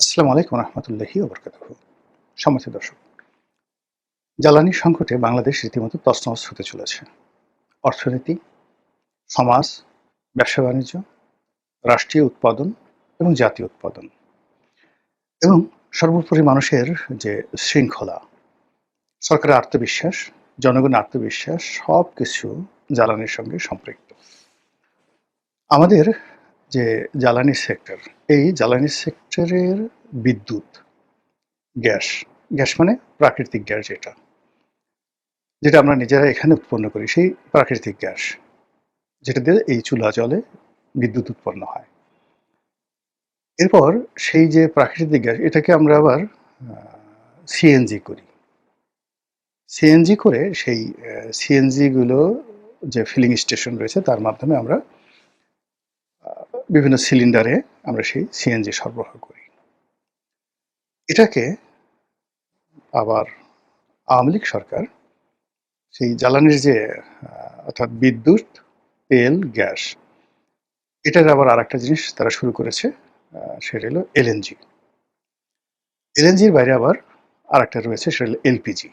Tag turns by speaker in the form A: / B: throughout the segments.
A: আসসালামু আলাইকুম রহমতুল্লাহি ওবরকাতুহু। সম্মানিত দর্শক, জ্বালানি সংকটে বাংলাদেশ রীতিমতো তছনছ হতে চলেছে। অর্থনীতি, সমাজ, ব্যবসা-বাণিজ্য, রাষ্ট্রীয় উৎপাদন এবং জাতীয় উৎপাদন এবং সর্বোপরি মানুষের যে শৃঙ্খলা, সরকারের আত্মবিশ্বাস, জনগণের আত্মবিশ্বাস সবকিছু জ্বালানির সঙ্গে সম্পৃক্ত। আমাদের যে জ্বালানি সেক্টর, এই জ্বালানি সেক্টরের বিদ্যুৎ, গ্যাস, গ্যাস মানে প্রাকৃতিক গ্যাস যেটা আমরা নিজেরা এখানে উৎপন্ন করি, সেই প্রাকৃতিক গ্যাস যেটা দিয়ে এই চুলা জ্বলে, বিদ্যুৎ উৎপন্ন হয়। এরপর সেই যে প্রাকৃতিক গ্যাস এটাকে আমরা আবার সিএনজি করি। সিএনজি করে সেই সিএনজি গুলো যে ফিলিং স্টেশন রয়েছে তার মাধ্যমে আমরা বিভিন্ন সিলিন্ডারে আমরা সেই সিএনজি সরবরাহ করি। এটাকে আবার আওয়ামী লীগ সরকার সেই জ্বালানির যে অর্থাৎ বিদ্যুৎ, তেল, গ্যাস, এটার আবার আরেকটা জিনিস তারা শুরু করেছে, সেটা হলো এলএনজি। এলএনজির বাইরে আবার আরেকটা রয়েছে, সেটা হলো এলপিজি।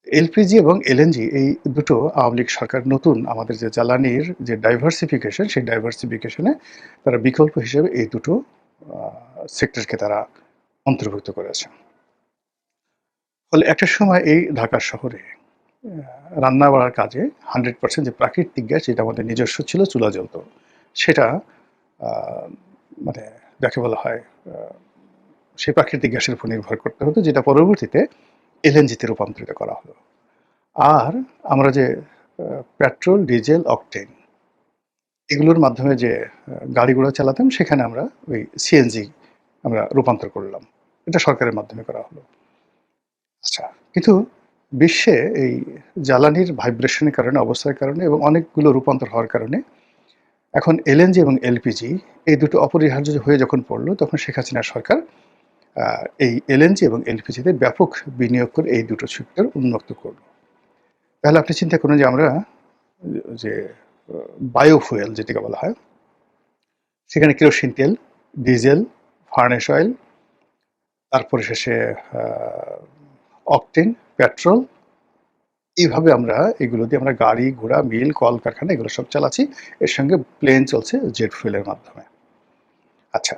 A: এলপিজি এবং এলএনজি এই দুটো আওয়ামী লীগ সরকার নতুন আমাদের যে জ্বালানির যে ডাইভার্সিফিকেশন, সেই ডাইভার্সিফিকেশনে তারা বিকল্প হিসেবে এই দুটো সেক্টরকে তারা অন্তর্ভুক্ত করেছে। ফলে একটা সময় এই ঢাকা শহরে রান্না বাড়ার কাজে 100% যে প্রাকৃতিক গ্যাস, যেটা আমাদের নিজস্ব ছিল, চুলা জ্বলত, সেটা মানে যাকে বলা হয় সেই প্রাকৃতিক গ্যাসের উপর নির্ভর করতে হতো, যেটা পরবর্তীতে এলএনজিতে রূপান্তরিত করা হলো। আর আমরা যে পেট্রোল, ডিজেল, অকটেন এগুলোর মাধ্যমে যে গাড়ি ঘোড়া চালাতাম, সেখানে আমরা ওই সিএনজি আমরা রূপান্তর করলাম। এটা সরকারের মাধ্যমে করা হলো। আচ্ছা, কিন্তু বিশ্বে এই জ্বালানির ভাইব্রেশনের কারণে, অবস্থার কারণে এবং অনেকগুলো রূপান্তর হওয়ার কারণে এখন এলএনজি এবং এলপিজি এই দুটো অপরিহার্য হয়ে যখন পড়লো, তখন শেখ হাসিনার সরকার এই এলএনজি এবং এলপিজিতে ব্যাপক বিনিয়োগ করে এই দুটো সেক্টর উন্মুক্ত করলো। তাহলে আপনি চিন্তা করুন যে আমরা যে বায়োফুয়েল যেটাকে বলা হয়, সেখানে কেরোসিন তেল, ডিজেল, ফার্নেস অয়েল, তারপরে শেষে অকটেন, পেট্রোল, এইভাবে আমরা এগুলো দিয়ে আমরা গাড়ি ঘোড়া, মিল, কলকারখানা এগুলো সব চালাচ্ছি। এর সঙ্গে প্লেন চলছে জেট ফুয়েলের মাধ্যমে। আচ্ছা,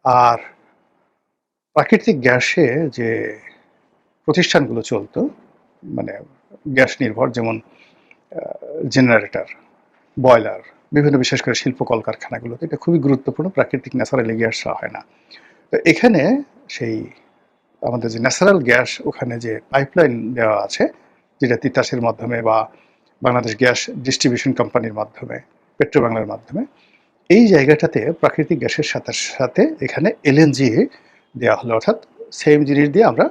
A: আর প্রাকৃতিক গ্যাসে যে প্রতিষ্ঠানগুলো চলতো, মানে গ্যাস নির্ভর, যেমন জেনারেটর, বয়লার, বিভিন্ন বিশেষ করে শিল্প কলকারখানাগুলোতে এটা খুবই গুরুত্বপূর্ণ। প্রাকৃতিক ন্যাচারালি গ্যাস হয় না। তো এখানে সেই আমাদের যে ন্যাচারাল গ্যাস, ওখানে যে পাইপলাইন দেওয়া আছে, যেটা তিতাসের মাধ্যমে বা বাংলাদেশ গ্যাস ডিস্ট্রিবিউশন কোম্পানির মাধ্যমে, পেট্রো বাংলার মাধ্যমে, এই জায়গাটাতে প্রাকৃতিক গ্যাসের সাথে সাথে এখানে এলএনজি দেওয়া হলো। অর্থাৎ সেম জিনিস দিয়ে আমরা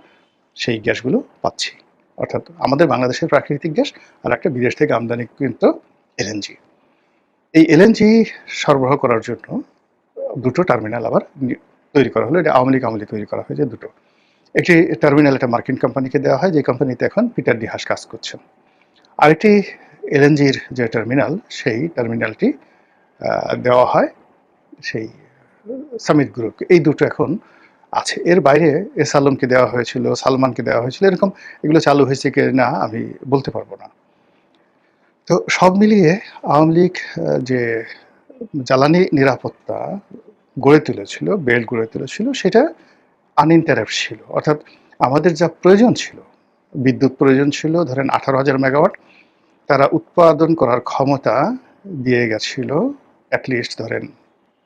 A: সেই গ্যাসগুলো পাচ্ছি। অর্থাৎ আমাদের বাংলাদেশের প্রাকৃতিক গ্যাস আর একটা বিদেশ থেকে আমদানিকৃত এলএনজি। এই এলএনজি সরবরাহ করার জন্য দুটো টার্মিনাল আবার তৈরি করা হলো। এটা আওয়ামী লীগ আমলে তৈরি করা হয়েছে দুটো। একটি টার্মিনাল একটা মার্কিন কোম্পানিকে দেওয়া হয়, যে কোম্পানিতে এখন পিটার ডি হাস কাজ করছেন। আরেকটি এলএনজির যে টার্মিনাল, সেই টার্মিনালটি দেওয়া হয় সেই সামিট গ্রুপকে। এই দুটো এখন আছে। এর বাইরে এস আলমকে দেওয়া হয়েছিল, সালমানকে দেওয়া হয়েছিল, এরকম এগুলো চালু হয়েছে কি না আমি বলতে পারবো না। তো সব মিলিয়ে আওয়ামী লীগ যে জ্বালানি নিরাপত্তা গড়ে তুলেছিল, বেল্ট গড়ে তুলেছিল, সেটা আনইন্টারাপ্ট ছিল। অর্থাৎ আমাদের যা প্রয়োজন ছিল, বিদ্যুৎ প্রয়োজন ছিল ধরেন 18,000 মেগাওয়াট, তারা উৎপাদন করার ক্ষমতা দিয়ে গেছিল অ্যাটলিস্ট ধরেন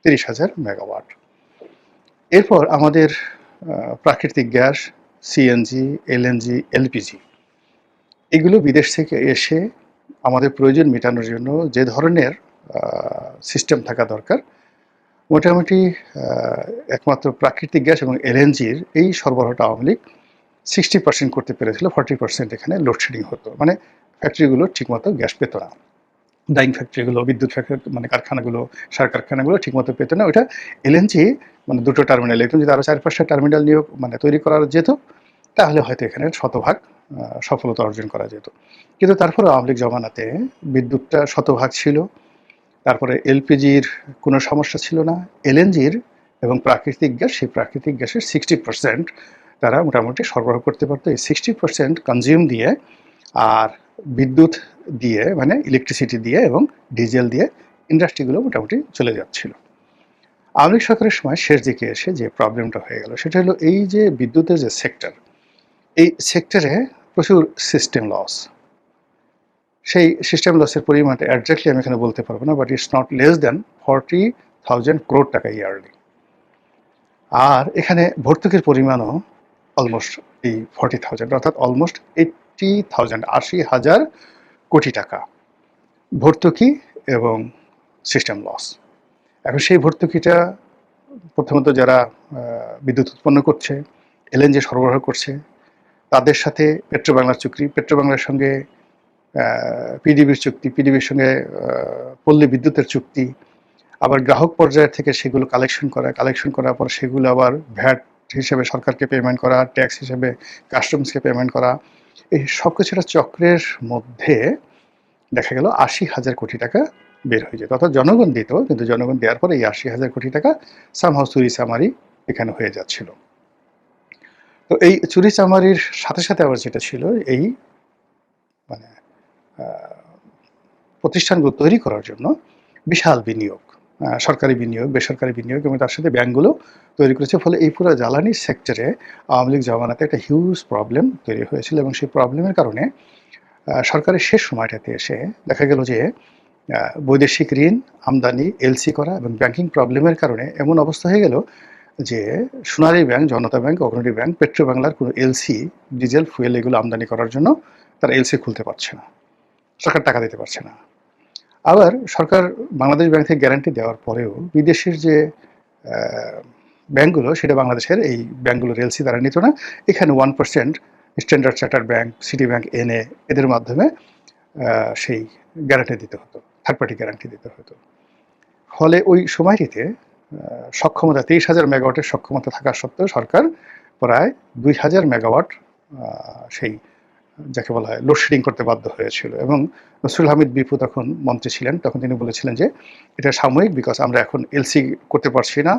A: 30,000 মেগাওয়াট। এরপর আমাদের প্রাকৃতিক গ্যাস, সিএনজি, এলএনজি, এলপিজি এগুলো বিদেশ থেকে এসে আমাদের প্রয়োজন মেটানোর জন্য যে ধরনের সিস্টেম থাকা দরকার, মোটামুটি একমাত্র প্রাকৃতিক গ্যাস এবং এলএনজির এই সরবরাহটা আওয়ামী লীগ 60% করতে পেরেছিল। 40% এখানে লোডশেডিং হতো, মানে ফ্যাক্টরিগুলো ঠিকমতো গ্যাস পেত না। ডাইং ফ্যাক্টরিগুলো, বিদ্যুৎ ফ্যাক্টরি, মানে কারখানাগুলো, সার কারখানাগুলো ঠিকমতো পেত না। ওইটা এলএনজি মানে দুটো টার্মিনাল, এরকম যদি আরও 4-5টা টার্মিনাল নিয়োগ মানে তৈরি করা যেত, তাহলে হয়তো এখানে শতভাগ সফলতা অর্জন করা যেত। কিন্তু তারপরে আওয়ামী লীগ জমানাতে বিদ্যুৎটা শতভাগ ছিল, তারপরে এলপিজির কোনো সমস্যা ছিল না, এলএনজির এবং প্রাকৃতিক গ্যাস, সেই প্রাকৃতিক গ্যাসের 60% তারা মোটামুটি সরবরাহ করতে পারতো। এই 60% কনজিউম দিয়ে আর বিদ্যুৎ দিয়ে, মানে ইলেকট্রিসিটি দিয়ে এবং ডিজেল দিয়ে ইন্ডাস্ট্রিগুলো মোটামুটি চলে যাচ্ছিল। আওয়ামী লীগ সরকারের সময় শেষ দিকে এসে যে প্রবলেমটা হয়ে গেল সেটা হলো এই যে বিদ্যুতের যে সেক্টর, এই সেক্টরে প্রচুর সিস্টেম লস। সেই সিস্টেম লসের পরিমাণটা একজাক্টলি আমি এখানে বলতে পারবো না, but it's not less than 40,000 crore টাকা ইয়ারলি। আর এখানে ভর্তুকির পরিমাণও অলমোস্ট এই 40,000, অর্থাৎ অলমোস্ট 80,000, 80,000 কোটি টাকা ভর্তুকি এবং সিস্টেম লস। এখন সেই ভর্তুকিটা প্রথমত যারা বিদ্যুৎ উৎপন্ন করছে, এলএনজি সরবরাহ করছে, তাদের সাথে পেট্রোবাংলার চুক্তি, পেট্রোবাংলার সঙ্গে পিডিবির চুক্তি, পিডিবির সঙ্গে পল্লী বিদ্যুতের চুক্তি, আবার গ্রাহক পর্যায় থেকে সেগুলো কালেকশন করার পর সেগুলো আবার ভ্যাট হিসেবে সরকারকে পেমেন্ট করা, ট্যাক্স হিসেবে কাস্টমসকে পেমেন্ট করা, এই সব কিছুটা চক্রের মধ্যে দেখা গেল 80,000 কোটি টাকা বের হয়ে যেত। অর্থাৎ জনগণ দিত, কিন্তু জনগণ দেওয়ার পরে এই 80,000 কোটি টাকা সামহাউ চুরি চামারি এখানে হয়ে যাচ্ছিল। তো এই চুরি চামারির সাথে সাথে আবার যেটা ছিল, এই মানে প্রতিষ্ঠানগুলো তৈরি করার জন্য বিশাল বিনিয়োগ, সরকারি বিনিয়োগ, বেসরকারি বিনিয়োগ এবং তার সাথে ব্যাংকগুলো তৈরি করেছে। ফলে এই পুরো জ্বালানি সেক্টরে আওয়ামী লীগ জমানাতে একটা হিউজ প্রবলেম তৈরি হয়েছিল এবং সেই প্রবলেমের কারণে সরকারের শেষ সময়টাতে এসে দেখা গেল যে বৈদেশিক ঋণ, আমদানি, এলসি করা এবং ব্যাংকিং প্রবলেমের কারণে এমন অবস্থা হয়ে গেল যে সোনালী ব্যাংক, জনতা ব্যাংক, অগ্রণী ব্যাংক, পেট্রোবাংলার কোনো এলসি, ডিজেল, ফুয়েল এগুলো আমদানি করার জন্য তারা এলসি খুলতে পারছে না, সরকার টাকা দিতে পারছে না। আবার সরকার বাংলাদেশ ব্যাংক থেকে গ্যারান্টি দেওয়ার পরেও বিদেশের যে ব্যাংকগুলো, সেটা বাংলাদেশের এই ব্যাংকগুলোর এলসি তারা নিত না। এখানে 1% standard chartered bank, city bank এনে এদের মাধ্যমে সেই গ্যারান্টি দিতে হতো, থার্ড পার্টি গ্যারান্টি দিতে হতো। ফলে ওই সময়টিতে সক্ষমতা 23,000 মেগাওয়াটের সক্ষমতা থাকা সত্ত্বেও সরকার প্রায় 2,000 মেগাওয়াট সেই যাকে বলা হয় লোডশেডিং করতে বাধ্য হয়েছিল। এবং নসরুল হামিদ বিপু তখন মন্ত্রী ছিলেন, তখন তিনি বলেছিলেন যে এটা সাময়িক, বিকজ আমরা এখন এলসি করতে পারছি না,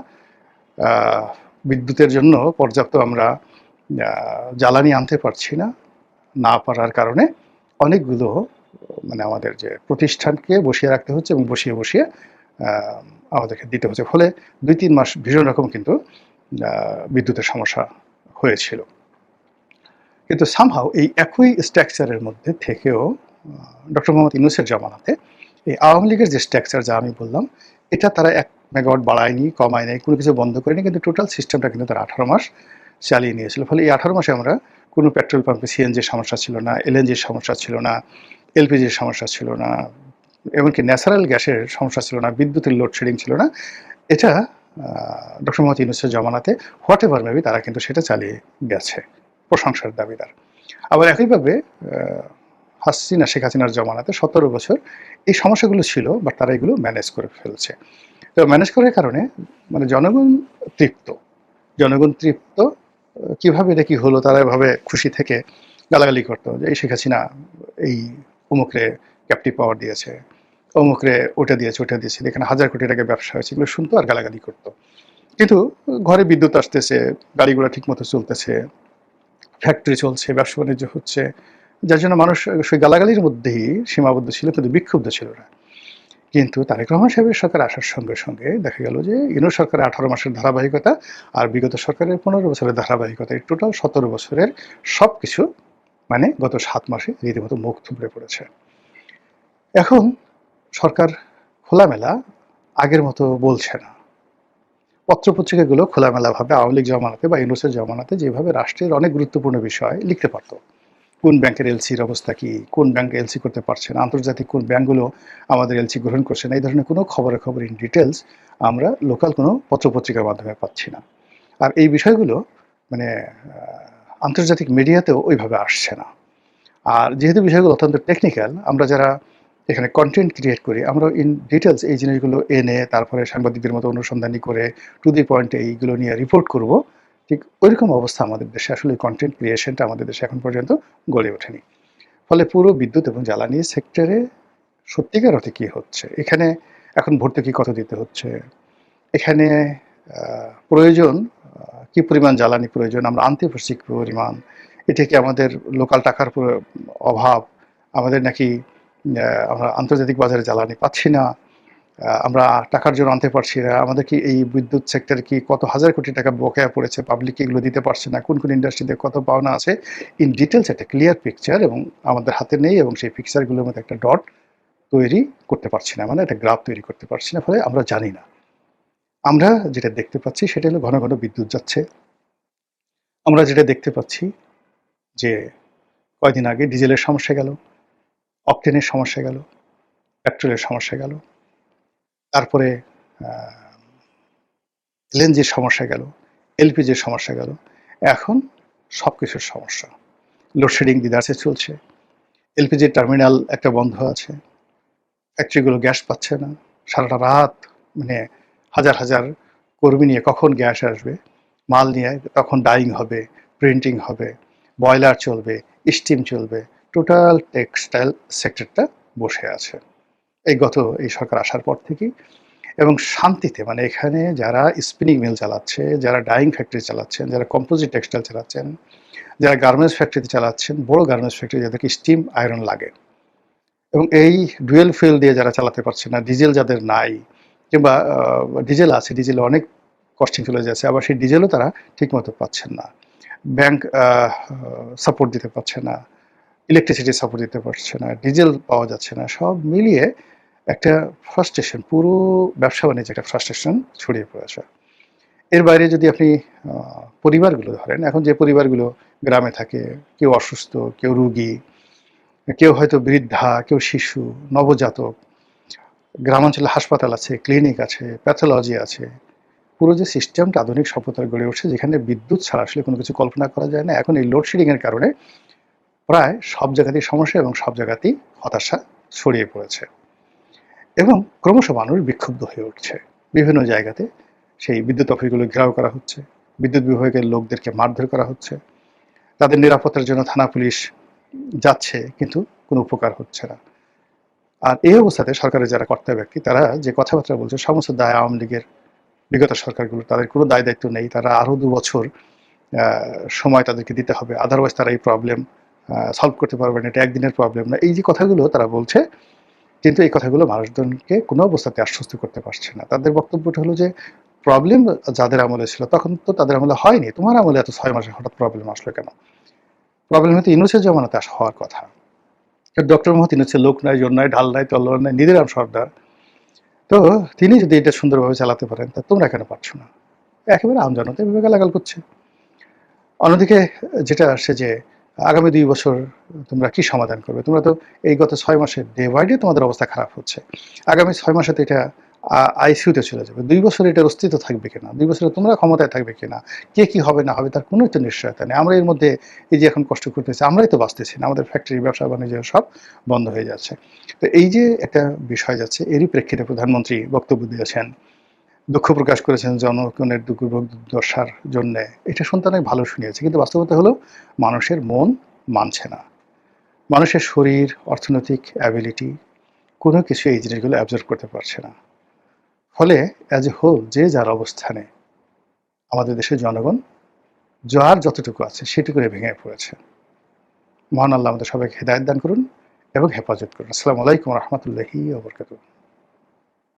A: বিদ্যুতের জন্য পর্যাপ্ত আমরা জ্বালানি আনতে পারছি না, না পারার কারণে অনেকগুলো মানে আমাদের যে প্রতিষ্ঠানকে বসিয়ে রাখতে হচ্ছে এবং বসিয়ে বসিয়ে আমাদেরকে দিতে হচ্ছে। ফলে 2-3 মাস ভীষণ রকম কিন্তু বিদ্যুতের সমস্যা হয়েছিল। কিন্তু সামহাও এই একই স্ট্রাকচারের মধ্যে থেকেও ডক্টর মোহাম্মদ ইউনূসের জমানাতে এই আওয়ামী লীগের যে স্ট্রাকচার যা আমি বললাম, এটা তারা 1 মেগাওয়াট বাড়ায়নি, কমায় নাই, কোনো কিছু বন্ধ করেনি, কিন্তু টোটাল সিস্টেমটা কিন্তু তারা 18 মাস চালিয়ে নিয়েছিল। ফলে এই 18 মাসে আমরা কোনো পেট্রোল পাম্পে সিএনজির সমস্যা ছিল না, এলএনজির সমস্যা ছিল না, এলপিজির সমস্যা ছিল না, এমনকি ন্যাচারাল গ্যাসের সমস্যা ছিল না, বিদ্যুতের লোডশেডিং ছিল না। এটা ডক্টর মোহাম্মদ ইউনূসের জমানাতে হোয়াট এভার মেবি তারা কিন্তু সেটা চালিয়ে গেছে, প্রশংসার দাবিদার। আবার একইভাবে শেখ হাসিনার জমানাতে 17 বছর এই সমস্যাগুলো ছিল, বাট তারা এগুলো ম্যানেজ করে ফেলছে। তো ম্যানেজ করার কারণে মানে জনগণ তৃপ্ত। কীভাবে এটা কি হলো, তারা এভাবে খুশি থেকে গালাগালি করতো যে এই শেখ হাসিনা এই অমুকরে ক্যাপটিভ পাওয়ার দিয়েছে, অমুকরে ওটা দিয়েছে, এখানে 1,000 কোটি টাকা ব্যবসা হয়েছে, এগুলো শুনতো আর গালাগালি করতো। কিন্তু ঘরে বিদ্যুৎ আসতেছে, গাড়িগুলো ঠিকমতো চলতেছে, ফ্যাক্টরি চলছে, ব্যবসা বাণিজ্য হচ্ছে, যার জন্য মানুষ সেই গালাগালির মধ্যেই সীমাবদ্ধ ছিল, কিন্তু বিক্ষুব্ধ ছিল না। কিন্তু তারেক রহমান সাহেবের সরকার আসার সঙ্গে সঙ্গে দেখা গেল যে ইউনূস সরকারের 18 মাসের ধারাবাহিকতা আর বিগত সরকারের 15 বছরের ধারাবাহিকতা, এই টোটাল 17 বছরের সব কিছু মানে গত 7 মাসে রীতিমতো মুখ থুবড়ে পড়েছে। এখন সরকার খোলামেলা আগের মতো বলছে না। পত্রপত্রিকাগুলো খোলামেলাভাবে আওয়ামী লীগ জমানাতে বা ইউনূসের জমানাতে যেভাবে রাষ্ট্রের অনেক গুরুত্বপূর্ণ বিষয় লিখতে পারত, কোন ব্যাংকের এলসির অবস্থা কি, কোন ব্যাংক এলসি করতে পারছে না, আন্তর্জাতিক কোন ব্যাংকগুলো আমাদের এলসি গ্রহণ করছে না, এই ধরনের কোনো খবর ইন ডিটেলস আমরা লোকাল কোনো পত্রপত্রিকার মাধ্যমে পাচ্ছি না। আর এই বিষয়গুলো মানে আন্তর্জাতিক মিডিয়াতেও ওইভাবে আসছে না। আর যেহেতু বিষয়গুলো অত্যন্ত টেকনিক্যাল, আমরা যারা এখানে কন্টেন্ট ক্রিয়েট করি, আমরা ইন ডিটেলস এই জিনিসগুলো এনে তারপরে সাংবাদিকদের মতো অনুসন্ধানী করে টু দি পয়েন্টে এইগুলো নিয়ে রিপোর্ট করব, ঠিক ওইরকম অবস্থা আমাদের দেশে আসলে কন্টেন্ট ক্রিয়েশনটা আমাদের দেশে এখন পর্যন্ত গড়ে ওঠেনি। ফলে পুরো বিদ্যুৎ এবং জ্বালানি সেক্টরে সত্যিকার অর্থে কী হচ্ছে, এখানে এখন ভর্তুকি কত দিতে হচ্ছে, এখানে প্রয়োজন কি পরিমাণ জ্বালানি প্রয়োজন, আমরা আনতে পারছি কি পরিমাণ, এটা কি আমাদের লোকাল টাকার অভাব, আমাদের নাকি আমরা আন্তর্জাতিক বাজারে জ্বালানি পাচ্ছি না, আমরা টাকার জন্য আনতে পারছি না, আমাদের কি এই বিদ্যুৎ সেক্টরে কি কত হাজার কোটি টাকা বকেয়া পড়েছে, পাবলিক এগুলো দিতে পারছে না, কোন কোন ইন্ডাস্ট্রিতে কত পাওনা আছে, ইন ডিটেলস একটা ক্লিয়ার পিকচার এবং আমাদের হাতে নেই, এবং সেই পিকচারগুলোর মধ্যে একটা ডট তৈরি করতে পারছি না, মানে একটা গ্রাফ তৈরি করতে পারছি না, ফলে আমরা জানি না। আমরা যেটা দেখতে পাচ্ছি সেটা হলো ঘন ঘন বিদ্যুৎ যাচ্ছে। আমরা যেটা দেখতে পাচ্ছি যে কয়দিন আগে ডিজেলের সমস্যা গেল, অকটেনের সমস্যা গেল, পেট্রোলের সমস্যা গেল, তারপরে এলএনজির সমস্যা গেল, এলপিজির সমস্যা গেল, এখন সব কিছুর সমস্যা। লোডশেডিং বিদারসে চলছে, এলপিজির টার্মিনাল একটা বন্ধ আছে, ফ্যাক্টরিগুলো গ্যাস পাচ্ছে না, সারাটা রাত মানে হাজার হাজার কর্মী নিয়ে কখন গ্যাস আসবে, মাল নিয়ে তখন ডাইং হবে, প্রিন্টিং হবে, বয়লার চলবে, স্টিম চলবে, টোটাল টেক্সটাইল সেক্টরটা বসে আছে এই সরকার আসার পর থেকেই। এবং শান্তিতে, মানে এখানে যারা স্পিনিং মিল চালাচ্ছে, যারা ডাইং ফ্যাক্টরি চালাচ্ছেন, যারা কম্পোজিট টেক্সটাইল চালাচ্ছেন, যারা গার্মেন্টস ফ্যাক্টরিতে চালাচ্ছেন, বড় গার্মেন্টস ফ্যাক্টরি যাদেরকে স্টিম আয়রন লাগে, এবং এই ডুয়েল ফুয়েল দিয়ে যারা চালাতে পারছে না, ডিজেল যাদের নাই, কিংবা ডিজেল আছে, ডিজেলে অনেক কস্টিং চলে যাচ্ছে, আবার সেই ডিজেলও তারা ঠিকমতো পাচ্ছেন না, ব্যাংক সাপোর্ট দিতে পারছে না, ইলেকট্রিসিটি সাপোর্ট দিতে পারছে না, ডিজেল পাওয়া যাচ্ছে না, সব মিলিয়ে একটা ফ্রাস্ট্রেশন, পুরো ব্যবসা বাণিজ্যে একটা ফ্রাস্ট্রেশন ছড়িয়ে পড়েছে। এর বাইরে যদি আপনি পরিবারগুলো ধরেন, এখন যে পরিবারগুলো গ্রামে থাকে, কেউ অসুস্থ, কেউ রুগী, কেউ হয়তো বৃদ্ধা, কেউ শিশু, নবজাতক, গ্রামাঞ্চলে হাসপাতাল আছে, ক্লিনিক আছে, প্যাথোলজি আছে, পুরো যে সিস্টেমটা আধুনিক সভ্যতার গড়ে উঠছে, যেখানে বিদ্যুৎ ছাড়া আসলে কোনো কিছু কল্পনা করা যায় না, এখন এই লোডশেডিংয়ের কারণে প্রায় সব জায়গাতেই সমস্যা এবং সব জায়গাতেই হতাশা ছড়িয়ে পড়েছে, এবং ক্রমশ মানুষ বিক্ষুব্ধ হয়ে উঠছে। বিভিন্ন জায়গাতে সেই বিদ্যুৎ অফিসগুলো ঘেরাও করা হচ্ছে, বিদ্যুৎ বিভাগের লোকদেরকে মারধর করা হচ্ছে, তাদের নিরাপত্তার জন্য থানা পুলিশ যাচ্ছে, কিন্তু কোনো উপকার হচ্ছে না। আর এই অবস্থাতে সরকারের যারা কর্তা ব্যক্তি, তারা যে কথাবার্তা বলছে, সমস্ত দায় আওয়ামী লীগের বিগত সরকারগুলো, তাদের কোনো দায় দায়িত্ব নেই, তারা আরও 2 বছর সময় তাদেরকে দিতে হবে, আদারওয়াইজ তারা এই প্রবলেম সলভ করতে পারবে না, এটা একদিনের প্রবলেম না, এই যে কথাগুলো তারা বলছে, কিন্তু এই কথাগুলো মানুষজনকে কোনো অবস্থাতে আশ্বস্ত করতে পারছে না। তাদের বক্তব্যটা হলো যে প্রবলেম যাদের আমলে ছিল তখন তো তাদের আমলে হয়নি, তোমার আমলে এত 6 মাসে হঠাৎ প্রবলেম আসলো কেন? প্রবলেম হয়তো ইউনূসের জমানাতে হওয়ার কথা। ডক্টর মোহাম্মদ ইউনূসের লোক নাই, জোর নাই, ঢাল নাই, তলোয়ার নাই, নিধিরাম সর্দার, তো তিনি যদি এটা সুন্দরভাবে চালাতে পারেন, তা তোমরা কেন পারছো না? একেবারে আমজনতা এভাবে গালাগাল করছে। অন্যদিকে যেটা আসছে যে আগামী 2 বছর তোমরা কি সমাধান করবে? তোমরা তো এই গত 6 মাসে ডে বাই ডে তোমাদের অবস্থা খারাপ হচ্ছে। আগামী 6 মাসে তো এটা আইসিইউতে চলে যাবে। 2 বছর এটার অস্তিত্ব থাকবে কিনা? 2 বছরে তোমরা ক্ষমতায় থাকবে কিনা? কে কি হবে না হবে তার কোনো তো নিশ্চয়তা নেই। আমরা এর মধ্যে এই যে এখন কষ্ট করতেছি, আমরাই তো বাঁচতেছি না। আমাদের ফ্যাক্টরি, ব্যবসা বাণিজ্য সব বন্ধ হয়ে যাচ্ছে। তো এই যে একটা বিষয় যাচ্ছে, এরই প্রেক্ষিতে প্রধানমন্ত্রী বক্তব্য দিয়েছেন। দুঃখ প্রকাশ করেছেন জনগণের দুর্দশার জন্যে। এটা শুনতে অনেক ভালো শুনিয়েছে, কিন্তু বাস্তবতা হলো মানুষের মন মানছে না। মানুষের শরীর, অর্থনৈতিক অ্যাবিলিটি কোনো কিছু এই জিনিসগুলো অ্যাবজর্ব করতে পারছে না। ফলে অ্যাজ এ হোল যে যার অবস্থানে আমাদের দেশের জনগণ যার যতটুকু আছে সেটুকু ভেঙে পড়েছে। মহান আল্লাহ আমাদের সবাইকে হেদায়েত দান করুন এবং হেফাজত করুন। আসসালামু আলাইকুম ওয়া রাহমাতুল্লাহি ওয়া বারাকাতুহু।